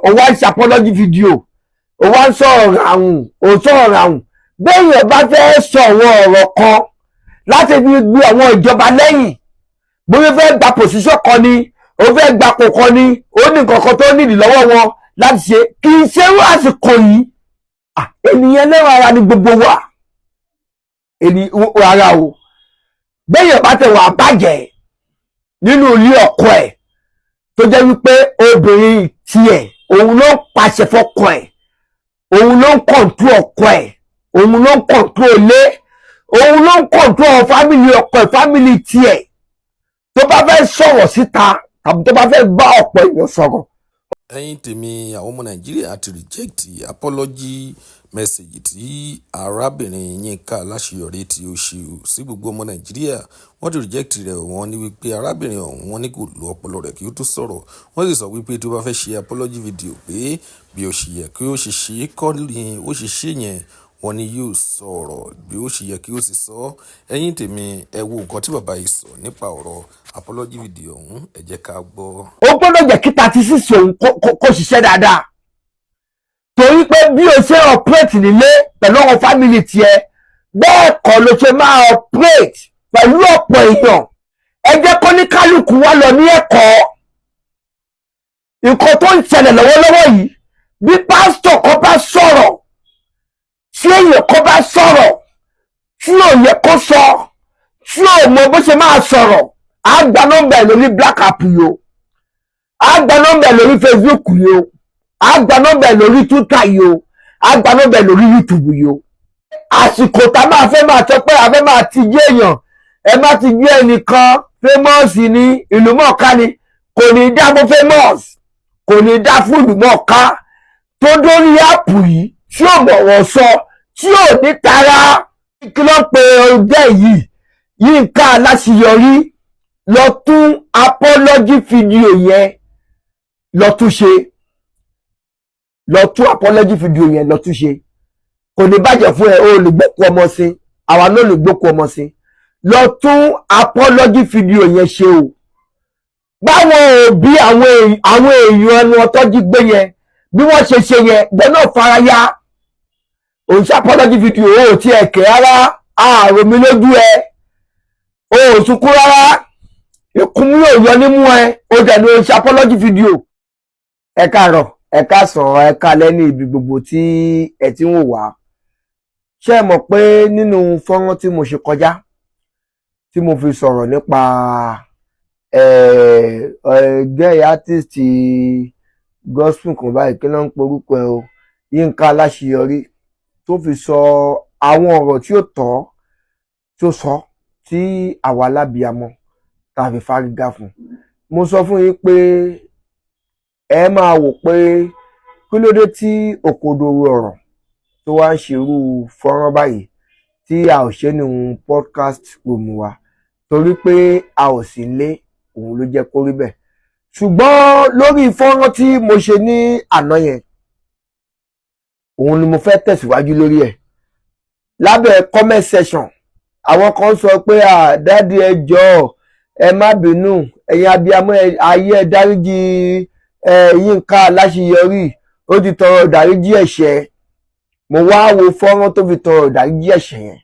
ó wá ń ṣe apology video ó wá ń sọ̀rọ̀ àwùn ó sọ̀rọ̀ àwùn bẹ́ẹ̀yàn bá fẹ́ sọ̀rọ̀ ọ̀rọ̀ kan láti fi gbé àwọn ìjọba lẹ́yìn bóyá fẹ́ gba position kan ni ó fẹ́ gba kò kan ni ó ní nǹkan kan tó nídìí lọ́wọ́ wọn láti ṣe kì í ṣe wá àsìkò yìí ènìyàn lẹ́wọ̀n ara ni gbogbo wa ara o bẹ́ẹ̀yàn bá tẹ̀ wà bàjẹ́ nínú ilé ọkọ ẹ̀ tó jẹ́ wípé obìnrin tiẹ̀ òun ló ń pàṣẹ fọ́kọ ẹ̀ òun ló ń kọ̀ǹtú ọkọ ẹ̀ òun ló ń kọ̀ǹtú ilé òun ló ń kọ̀ǹtú fámìlì ọkọ ẹ̀ fámìlì tiẹ̀ tó bá fẹ́ sọ̀rọ̀ síta tàbí tó bá fẹ́ bá ọ̀pọ̀ èèyàn sọ̀rọ̀. ẹ̀yin tèmi àwọn ọmọ nàìjíríà ti reject apology message tí arábìnrin Yínká Aláṣeyọrí tí ó ṣe sí gbogbo ọmọ nàìjíríà. wọ́n ti reject rẹ̀ wọ́n ní wípé arábìnrin ọ̀hún wọ́n ní kò lo ọpọlọ rẹ̀ kí ó tó sọ̀rọ̀. wọ́n sì sọ wípé tó bá fẹ́ ṣe apology video pé bí ó ṣe yẹ kí ó ṣe ṣe kọ́ ni ó ṣe ṣe yẹn wọ́n ní yóò sọ̀rọ̀ bí ó ṣe yẹ kí ó sì sọ. ẹ̀yin tèmi ẹ wo nǹkan tí bàbá yìí sọ nípa ọ̀rọ̀ apology video ọ̀hún ẹ jẹ́ ká gbọ́. ó gbọ́dọ̀ jẹ́ kí 36 òun kó ṣiṣẹ́ dáadáa torí pé bí o ṣe operate nílé pẹ̀lú àwọn fámìlì tiẹ̀ bẹ́ẹ̀ kọ́ ló ṣe máa operate pẹ̀lú ọ̀pọ̀ èèyàn. ẹ jẹ́ kó ní kálukú wá lọ ní ẹ̀kọ́ nǹkan tó ń ṣẹlẹ̀ lọ́wọ́lọ́wọ́ yìí bí pásítọ̀ kan bá sọ̀rọ̀ tí èèyàn kan bá sọ̀rọ̀ tí ò yẹ kó sọ tí ò mọ bó ṣe máa sọ̀rọ̀ á gba nọ́mbà ẹ̀ lórí black app yìí o á gba nọ́mbà ẹ̀ lórí Facebook yìí o á gba nọ́mbà ẹ̀ lórí Twitter yìí o á gba nọ́mbà ẹ̀ lórí YouTube yìí o. àsìkò tá a máa fẹ́ máa sọ pé a fẹ́ máa ti jí èèyàn ẹ má ti jí ẹnìkan famous ní ìlú mọ̀ọ́ká ni kò ní dá fún famous kò ní dá fún ìlú mọ̀ọ́ká tó dórí áàpù yìí tí ò mọ̀rọ̀ sọ tí ò ní tara kí ló pe ọjọ́ yìí Yínká Aláṣeyọrí lọ tún apology video yẹn lọ tún ṣe lọ tún apology video yẹn lọ tún ṣe kò ní bàjẹ́ fún ẹ ó lè gbókù ọmọ sí àwa náà lè gbókù ọmọ sí lọ tún apology video yẹn ṣe o báwọn òbí àwọn èèyàn ẹnu ọtọ́jú gbé yẹn bí wọ́n ṣe ṣe yẹn gbẹ náà fara ya òun ṣe apology video ó ti ẹ̀kẹ́ rárá ààrò mi lójú ẹ ó sunkún rárá ikùn mi ò yọ nímú ẹ ó dẹ̀ ní òun ṣe apology video. ẹ káàárọ̀ ẹ káàsán ẹ káalẹ́ ní ibi gbogbo tí ẹ ti ń wò wá ṣé ẹ mọ̀ pé nínú fọ́nrán tí mo ṣe kọjá tí mo fi sọ̀rọ̀ nípa gay artist gospel kan báyìí kí ló ń porúkọ ẹ o Yínká Aláṣeyọrí tó fi sọ àwọn ọ̀rọ̀ tí ó tọ́ tó sọ tí àwa alábìàmọ tá a fi fárígá fún mo sọ fún yín pé ẹ máa wò pé kí ló dé tí òkodoro ọ̀rọ̀ tó wá ń ṣerú fọ́nrán báyìí tí a ò ṣe nínú podcast room wa torí pé a ò sí lé òun ló jẹ́ kó rí bẹ́ẹ̀ ṣùgbọ́n lórí fọ́nrán tí mo ṣe ní àná yẹn òun ni mo fẹ́ tẹ̀síwájú lórí ẹ̀ lábẹ́ comment section àwọn kan sọ pé dáàdi ẹ jọ̀ọ́ ẹ má bínú ẹ̀yin abiyamọ ayé ẹ dáríjì Yínká Aláṣeyọrí ó ti tọrọ ìdáríjì ẹ̀ṣẹ̀ mo wá wo fọ́nrán tó fi tọrọ ìdáríjì ẹ̀ṣẹ̀ yẹn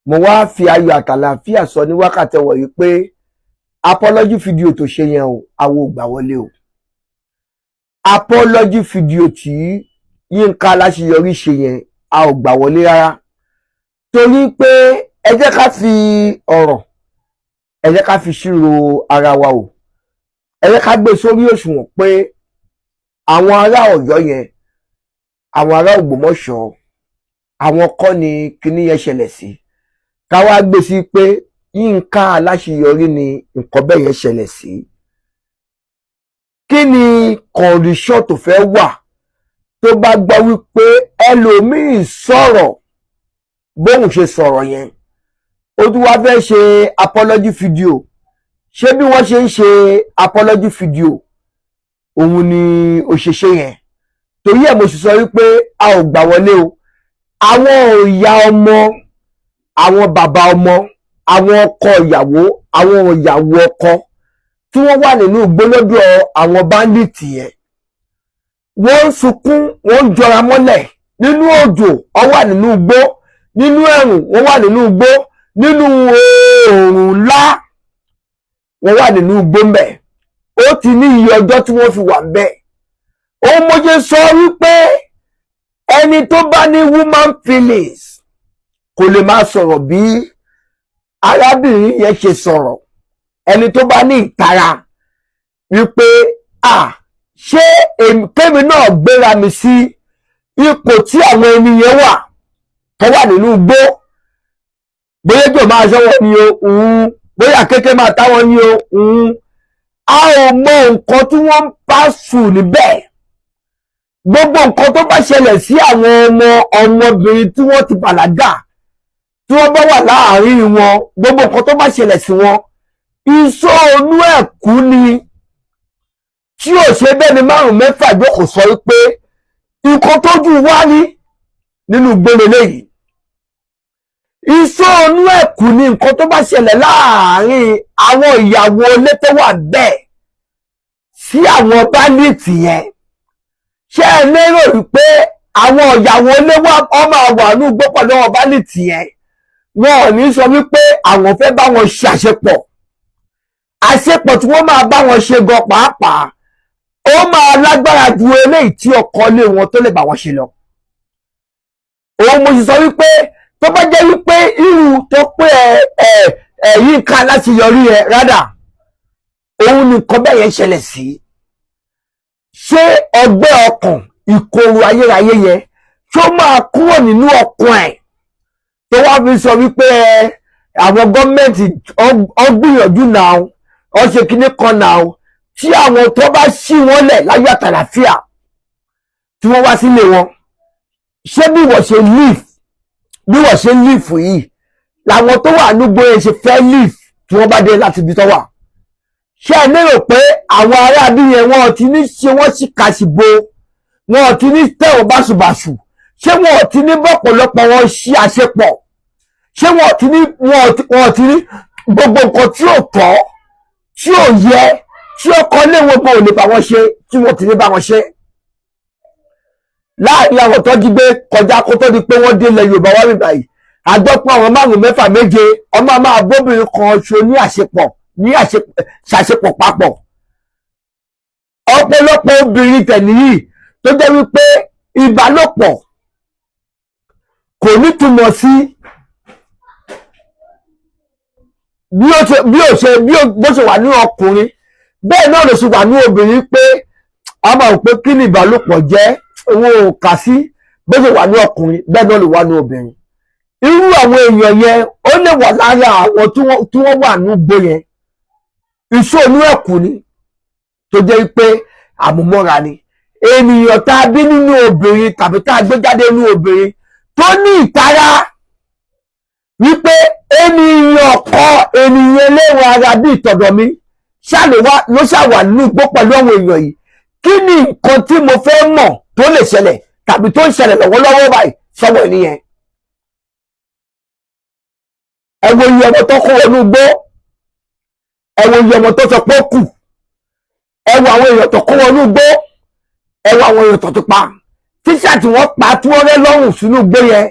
mo wá fi ayọ̀ àtàlàfíà sọ ní wákàtí wọ̀nyí pé apology video tó ṣe yẹn o àwo gbà wọlé o apology video tí Yínká Aláṣeyọrí ṣe yẹn a ò gbà wọlé rárá torí pé ẹ jẹ́ ká fi ọ̀rọ̀ ẹ jẹ́ ká fi ṣírò ara wa o ẹ jẹ́ ká gbé sórí òṣùwọ̀n pé àwọn ará Ọ̀yọ́ yẹn àwọn ará Ògbómọ̀ṣọ́ àwọn kọ́ ni kíní yẹn ṣẹlẹ̀ sí ká wá gbé sí pé Yínká Aláṣeyọrí ni nǹkan bẹ́ẹ̀ yẹn ṣẹlẹ̀ sí kí ni kọ̀ǹdíṣọ̀n tó fẹ́ wà tó bá gbọ́ wípé ẹlòmíì sọ̀rọ̀ bóun ṣe sọ̀rọ̀ yẹn ó tún wá fẹ́ ṣe apology video ṣé bí wọ́n ṣe ń ṣe apology video òun ni òṣèṣe yẹn torí ẹ̀ mo sì sọ wípé a ò gbà wọlé o àwọn ìyá ọmọ àwọn bàbá ọmọ àwọn ọkọ ìyàwó àwọn ìyàwó ọkọ tí wọ́n wà nínú gbólódò àwọn báńdíìtì yẹn wọ́n ń sunkún, wọ́n ń jọra mọ́lẹ̀ nínú òjò, wọ́n wà nínú igbó, nínú ẹ̀rùn wọ́n wà nínú igbó, nínú oòrùn ńlá wọ́n wà nínú igbó ńbẹ̀. Ó ti ní iye ọjọ́ tí wọ́n fi wà ńbẹ̀. Òun mo ṣe sọ wípé ẹni tó bá ní woman feelings kò lè máa sọ̀rọ̀ bí arábìnrin yẹn ṣe sọ̀rọ̀. Ẹni tó bá ní ìtara wípé ṣé kémi náà gbéra mi sí ipò tí àwọn ẹni yẹn wà tó wà nínú igbó, bóyá jò máa ṣọ́wọ́ ni o, bóyá kékeré máa táwọn ni o, a ò mọ nǹkan tí wọ́n ń pàṣù níbẹ̀. Gbogbo nǹkan tó bá ṣẹlẹ̀ sí àwọn ọmọbìnrin tí wọ́n ti bàlágà, tí wọ́n bá wà láàárín wọn, gbogbo nǹkan tó bá ṣẹlẹ̀ sí wọn, ìṣòro ẹ̀kú ni. Tí ò ṣe bẹ́ẹ̀ ni 5-6 jókòó sọ wípé nǹkan tójú wá ní nínú gbélé léyìí. Ìṣòro ẹ̀kú ni nǹkan tó bá ṣẹlẹ̀ láàárín àwọn ìyàwó ilé tó wà bẹ́ẹ̀ sí àwọn báńdíìtì yẹn. Ṣé ẹ lérò wípé àwọn ìyàwó ilé ọmọ àwọn àánúgbó pẹ̀lú àwọn báńdíìtì yẹn, wọn ò ní sọ wípé àwọn fẹ́ bá wọn ṣe àṣepọ̀ tí wọ́n máa bá wọn ṣe gan pàápàá ó máa lágbára ju eléyìí tí ọkọ ilé wọn tó lè bá wọn ṣe lọ. Òun mo sì sọ wípé tó bá jẹ́ wípé irú tó pé Yínká Aláṣeyọrí rádà òun nìkan bẹ́ẹ̀ yẹn ṣẹlẹ̀ sí, ṣé ọgbẹ́ ọkàn ìkorò ayérayé yẹn tó máa kúrò nínú ọkàn ẹ̀ tó wá fi sọ wípé àwọn gọ́ọ̀mẹ̀ntì ọgbìyànjú náà ọ ṣe kinní kan náà tí àwọn tó bá ṣí wọn lẹ̀ láyọ̀ àtàlàfíà tí wọ́n wá sílé wọn, ṣé bí wọ́n ṣe live yìí làwọn tó wà nígbó yẹn ṣe fẹ́ live tí wọ́n bá dé láti ibi tó wà? Ṣé ẹ lérò pé àwọn aráabí yẹn wọn ti ní ṣe wọ́n sì kàṣìbo, wọn ti ní tẹ̀wọ̀n báṣubàṣù, ṣé wọn ti ní bọ́pọ̀lọpọ̀ wọn ṣí àṣepọ̀, ṣé wọn ti ní gbogbo nǹkan tí ò tọ́ tí ò yẹ tí ọkọ léwọn bò lè bá wọn ṣe tí wọn ti ní bá wọn ṣe? Láàrin àwọn tó jí gbé kọjá kó tó di pé wọ́n dé ilẹ̀ Yorùbá wá rìn báyìí, àjọpọ̀ àwọn 5-6-7 ọmọ máa bóbìnrin kan ṣo ní ṣàṣepọ̀ papọ̀. Ọ̀pọ̀lọpọ̀ obìnrin tẹ̀lé yìí tó jẹ́ wípé ìbálòpọ̀ kò nítumọ̀ sí bó ṣe wà ní ọkùnrin, bẹ́ẹ̀ náà ló ṣe wà ní obìnrin, pé a máa rò pé kí ni ìbálòpọ̀ jẹ́, owó kà sí bó ṣe wà ní ọkùnrin bẹ́ẹ̀ náà ló wà ní obìnrin. Irú àwọn èèyàn yẹn ó lè wà lára àwọn tí wọ́n wà ní igbó yẹn. Ìṣòro ẹ̀kú ni tó jẹ́ pé àmúmọ́ra ni. Ènìyàn tá a bí nínú obìnrin tàbí tá a gbé jáde nínú obìnrin tó ní ìtara wípé ènìyàn léwọn ara bí ìtọ̀dọ̀ mi ló ṣàwà nínú igbó pẹ̀lú àwọn èèyàn yìí. Kí ni nǹkan tí mo fẹ́ mọ̀ tó lè ṣẹlẹ̀ tàbí tó ń ṣẹlẹ̀ lọ́wọ́lọ́wọ́ báyìí sọ́wọ́ ènìyàn? Ẹ wo iye ọmọ tó kó wọnú igbó, ẹ wo iye ọmọ tó sọ pé ó kù, ẹ wo àwọn èèyàn tó kó wọnú igbó, ẹ wo àwọn èèyàn tó ti pa. Tíṣà tí wọ́n pa tí wọ́n rẹ́ lọ́rùn sínú igbó yẹn,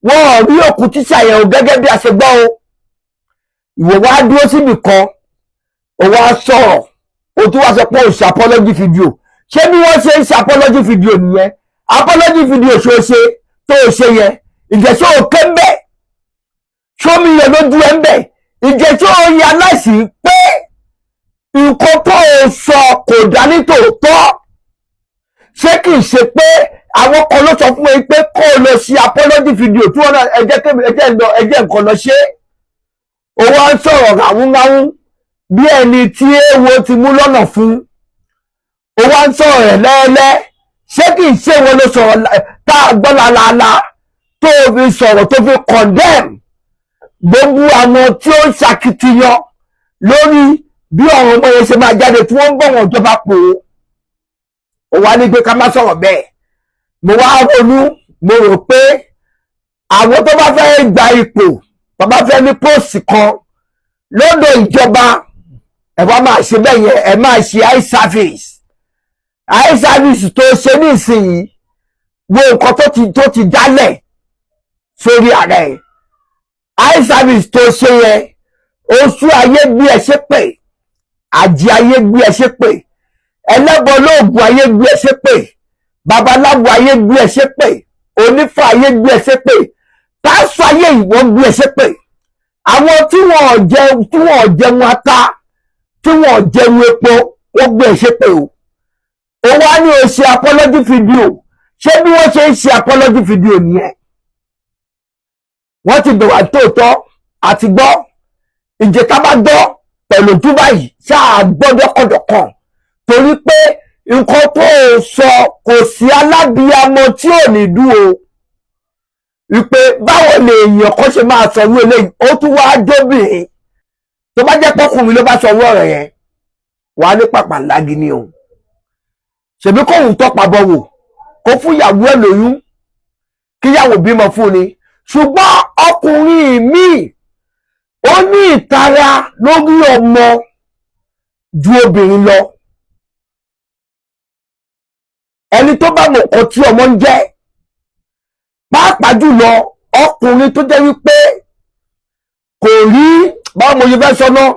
wọ́n ò rí òkú tíṣà yẹn o, gẹ́gẹ́ bí a ṣe gbọ́ o. Ìwọ wá dúró síbì kan, ó wá sọ̀rọ̀, ó tún wá sọ pé ó ṣe apology video. Ṣé bí wọ́n ṣe ń ṣe apology video nìyẹn? Apology video ṣe tó ṣe yẹn, ìjẹ́sọ́ òkè ń bẹ̀, ṣómi yẹn lójú ẹ̀ ń bẹ̀, ìjẹ́sọ́ yẹn aláìsí pé nǹkan tó sọ kò dá ní tòótọ́. Ṣé kìí ṣe pé àwọn kan ló sọ fún mi pé kó o lọ ṣe apology video tí wọ́n náà ẹjẹ́ nǹkan lọ ṣe? Ó wá ń sọ̀rọ̀ ráhùnráhùn bí ẹni tí èèwọ̀ ti mú lọ́nà fún. Ó wá ń sọ̀rọ̀ rẹ̀ lẹ́ẹ́lẹ́. Ṣé kìí ṣe wọn ló sọ̀rọ̀ tá a gbọ́ lálaalá tó fi sọ̀rọ̀ tó fi condemn gbogbo àwọn tí ó ń ṣàkitiyan lórí bí ọ̀rọ̀ ọmọ yẹn ṣe máa jáde tí wọ́n ń bọ̀ wọ́n ìjọba pò ó? Ó wá ní pé ká má sọ̀rọ̀ bẹ́ẹ̀. Mo wá ronú, mo rò pé àwọn tó bá fẹ́ gba ipò, tó bá fẹ́ ní póòsì kan lọ́dọ̀ ìjọba, ẹ wá máa ṣe bẹ́ẹ̀ yẹn, ẹ máa ṣe eye service, eye service tó ṣe nísìnyí wo nǹkan tó ti dálẹ̀ sórí ààrẹ eye service tó ṣe yẹn oṣù ayé gbé ẹ ṣépè àjì ayé gbé ẹ ṣépè ẹlẹ́bọ lóògùn ayé gbé ẹ ṣépè babaláwo ayé gbé ẹ ṣépè onífá ayé gbé ẹ ṣépè pásọ ayé ìwọ́n gbé ẹ ṣépè àwọn tí wọ́n jẹun ata tí wọ́n jẹun epo wọ́n gbé ẹ ṣépè o wá ní o ṣe apology video ṣé bí wọ́n ṣe ń ṣe apology video nìyẹn wọ́n ti bẹ̀wà tóòtọ́ àti gbọ́ ìjẹta bá gbọ́ pẹ̀lú ojú báyìí ṣáà gbọ́dọ̀ kọ̀dọ̀kan torí pé nǹkan tó sọ kò sí alábìyamọ tí ò ní dúró wípé báwo lè èèyàn kan ṣe máa sọ wí eléyìí ó tún wá jóbìnrin tó bá jẹ́ pọ́kùnrin ló bá sọ wí ọ̀rọ̀ yẹn wàá ní pàpà ńlági ni o ṣèbí kóhùn tọ́pa bọ̀ wò kó fún ìyàwó ẹ̀ lóyún kíyàwó bímọ fún ni ṣùgbọ́n ọkùnrin míì ó ní ìtara lórí ọmọ ju obìnrin lọ ẹni tó bá mọ̀ nǹkan tí ọmọ ń jẹ́ pàápàá jùlọ ọkùnrin tó jẹ́ wípé kò rí báwo mo ṣe fẹ́ sọ náà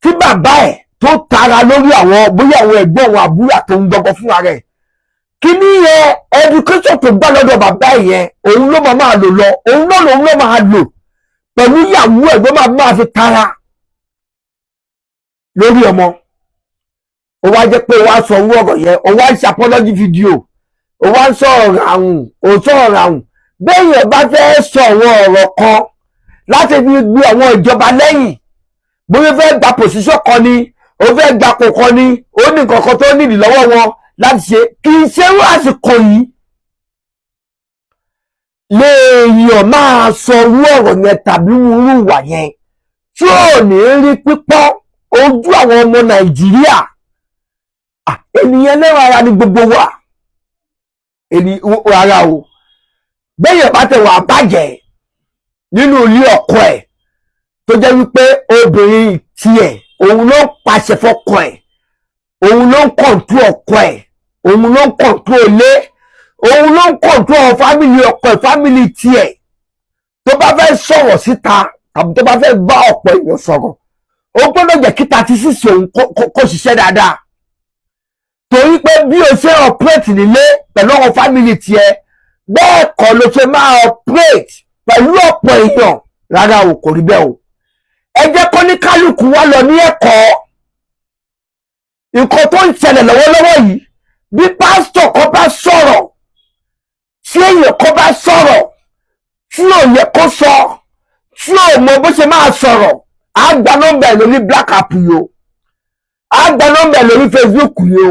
tí bàbá ẹ̀ tó tara lórí àwọn bóyá àwọn ẹ̀gbọ́n àwọn àbúrò àtòun gbọgbọ fúnra rẹ̀ kí ní yẹn education tó gbà lọ́dọ̀ bàbá ẹ̀ yẹn òun ló máa lò lọ òun náà lòun ló máa lò pẹ̀lú ìyàwó ẹ̀ ló máa fi tara lórí ọmọ ó wá jẹ́ pé ó wá sọ owó ọ̀rọ̀ yẹn ó wá ń ṣe apology video ó wá ń sọ̀rọ̀ àwùn ó sọ̀rọ̀ àwùn béèyàn bá fẹ́ sọ̀rọ̀ ọ̀rọ̀ kan láti fi gbé àwọn ìjọba lẹ́yìn bóyá fẹ́ gba position kan ni ó fẹ́ gba kò kan ni ó ní nǹkan kan tó nídìí lọ́wọ́ wọn láti ṣe kì í ṣe irú àsìkò yìí léèyàn máa sọ irú ọ̀rọ̀ yẹn tàbí irú ìwà yẹn tí ò ní rí pípọ́n ojú àwọn ọmọ Nàìjíríà ènìyàn lẹ́wọ̀n ara ni gbogbo wa ara o béèyàn bá tẹ̀ wà bàjẹ́ nínú ilé ọkọ ẹ̀ tó jẹ́ wípé obìnrin tiẹ̀ òun ló ń pàṣẹ fọ́kọ ẹ̀ òun ló ń kọ̀ǹtú ọkọ ẹ̀ òun ló ń kọ̀ǹtú ilé òun ló ń kọ̀ǹtú fámìlì ọkọ ẹ̀ fámìlì tiẹ̀ tó bá fẹ́ sọ̀rọ̀ síta tàbí tó bá fẹ́ bá ọ̀pọ̀ èèyàn sọ̀rọ̀ ó gbọ́dọ̀ jẹ́ kíta tí sísè òun kó ṣiṣẹ́ dáadáa torí pé bí o ṣe operate nílé pẹ̀lú àwọn fámìlì tiẹ̀ bẹ́ẹ̀ kọ́ ló ṣe máa operate pẹ̀lú ọ̀pọ̀ èèyàn rárá o kò rí bẹ́ẹ̀ o ẹ jẹ́ kó ní kálukú wá lọ ní ẹ̀kọ́ nǹkan tó ń ṣẹlẹ̀ lọ́wọ́lọ́wọ́ yìí bí pásítọ̀ kan bá sọ̀rọ̀ tí èèyàn kan bá sọ̀rọ̀ tí ò yẹ kó sọ tí ò mọ bó ṣe máa sọ̀rọ̀ á gba nọ́mbà ẹ̀ lórí black app yìí o á gba nọ́mbà ẹ̀ lórí Facebook yìí o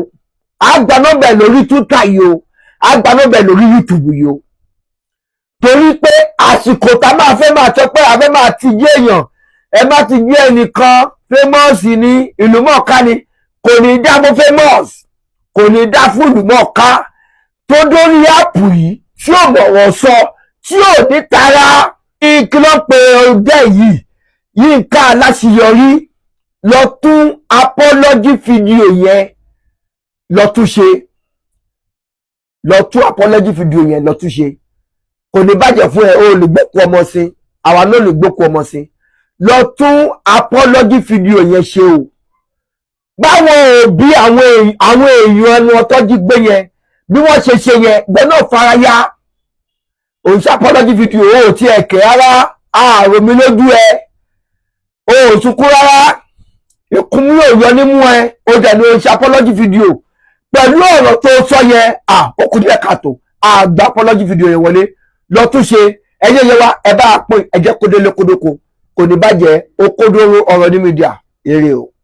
á gba nọ́mbà ẹ̀ lórí Twitter yìí o á gba nọ́mbà ẹ̀ lórí YouTube yìí o torí pé àsìkò tá máa fẹ́ máa sọ pé a fẹ́ máa ti yé èèyàn ẹ má ti gbé ẹnìkan famous ní ìlú mọ̀ọ́ká ni kò ní dá mọ́ famous kò ní dá fún ìlú mọ̀ọ́ká tó dórí áàpù yìí tí ò mọ̀ wọ́n sọ tí ò ní tara ìkìlọ̀ pé ọdẹ yìí Yínká Aláṣeyọrí lọ tún apology video yẹn lọ tún ṣe lọ tún apology video yẹn lọ tún ṣe kò ní bàjẹ́ fún ẹ o lè gbókù ọmọ sí àwa náà lè gbókù ọmọ sí lọ tún apology video yẹn ṣe o báwọn òbí àwọn èèyàn ẹnu ọtọ́jú gbé yẹn bí wọ́n ṣe ṣe yẹn gbẹ́ náà fara ya òun ṣe apology video o ti ẹ̀kẹ́ rárá ààrùn mi lójú ẹ o sunkún rárá ikú mi ò yọ nímú ẹ o dẹ̀ ní o ṣe apology video pẹ̀lú ọ̀rọ̀ tó sọ yẹn ó kù díẹ̀ káàtó àgbà apology video yẹn wọlé lọ tún ṣe ẹyẹ yẹ wa ẹ bá pín ẹjẹ kódélé kódóko kò ní bàjẹ́ ó kódóró ọ̀rọ̀ ní mídíà èrè o.